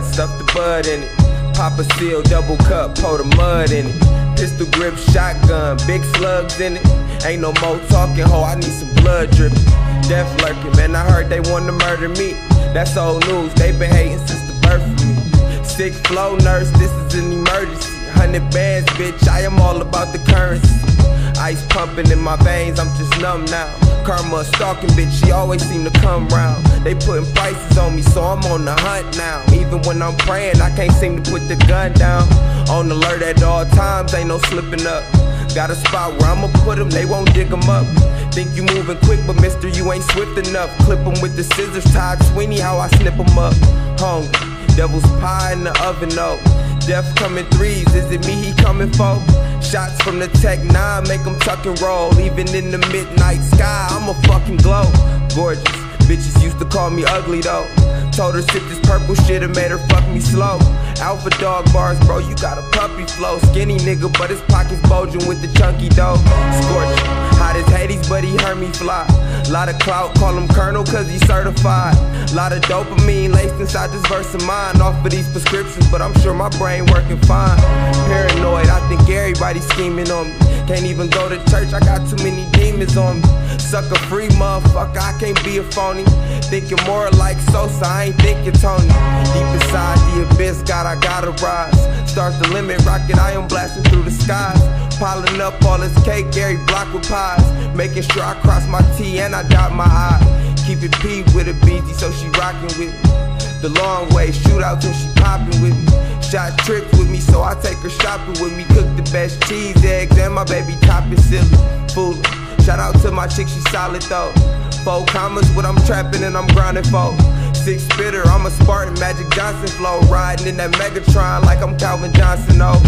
cut, stuff the bud in it. Pop a seal, double cup, pour the mud in it. Pistol grip, shotgun, big slugs in it. Ain't no more talking, ho, I need some blood dripping. Death lurking, man, I heard they want to murder me. That's old news, they been hating since the birth of me. Sick flow nurse, this is an emergency. 100 bands, bitch, I am all about the currency. Ice pumping in my veins, I'm just numb now. Karma stalking, bitch, she always seem to come round. They putting prices on me, so I'm on the hunt now. Even when I'm praying, I can't seem to put the gun down. On alert at all times, ain't no slipping up. Got a spot where I'ma put them, they won't dig them up. Think you moving quick, but mister, you ain't swift enough. Clip them with the scissors, Todd Sweeney, how I snip them up. Hungry, devil's pie in the oven, though. Death coming threes, is it me he coming for? Shots from the Tech 9, make him tuck and roll. Even in the midnight sky, I'ma fucking glow. Gorgeous, bitches used to call me ugly though. Told her sip this purple shit and made her fuck me slow. Alpha dog bars, bro, you got a puppy flow. Skinny nigga, but his pockets bulging with the chunky dough. Scorching, hot as Hades, but he heard me fly. Lot of clout, call him Colonel cause he certified. Lot of dopamine laced inside this verse of mine. Off of these prescriptions, but I'm sure my brain working fine. Paranoid, I think everybody's scheming on me. Can't even go to church, I got too many demons on me. Sucker free motherfucker, I can't be a phony. Thinking more like Sosa, I ain't thinking Tony. Deep inside the abyss, God, I gotta rise. Start the limit, rocket, I am blasting through the skies. Piling up all this cake, Gary block with pies. Making sure I cross my T and I dot my I. Keep it P with a BG, so she rockin' with me. The long way, shoot out till she poppin' with me. Shot trips with me, so I take her shopping with me. Cook the best cheese, eggs, and my baby topping silly. Foolin'. Shout out to my chick, she solid though. 4 commas, what I'm trapping and I'm grinding for. 6 spitter, I'm a Spartan, Magic Johnson flow. Riding in that Megatron like I'm Calvin Johnson, oh.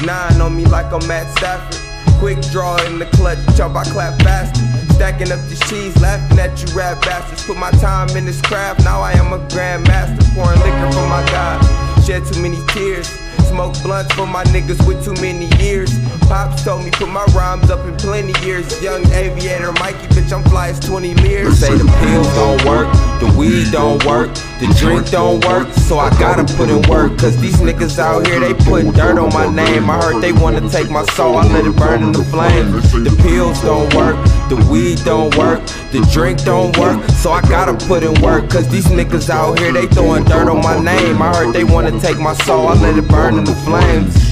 9 on me like I'm Matt Stafford. Quick draw in the clutch, jump, I clap faster. Stacking up this cheese, laughing at you rap bastards. Put my time in this craft, now I am a grandmaster. Pouring liquor for my God, shed too many tears. Smoke blunts for my niggas with too many years. Pops told me put my rhymes up in plenty years. Young aviator Mikey, bitch, I'm fly as 20 years. Say the pills don't work, the weed don't work, the drink don't work, so I gotta put in work. Cause these niggas out here, they put dirt on my name. I heard they wanna take my soul, I let it burn in the flame. The pills don't work, the weed don't work, the drink don't work, so I gotta put in work. Cause these niggas out here, they throwing dirt on my name. I heard they wanna take my soul, I let it burn in the flames.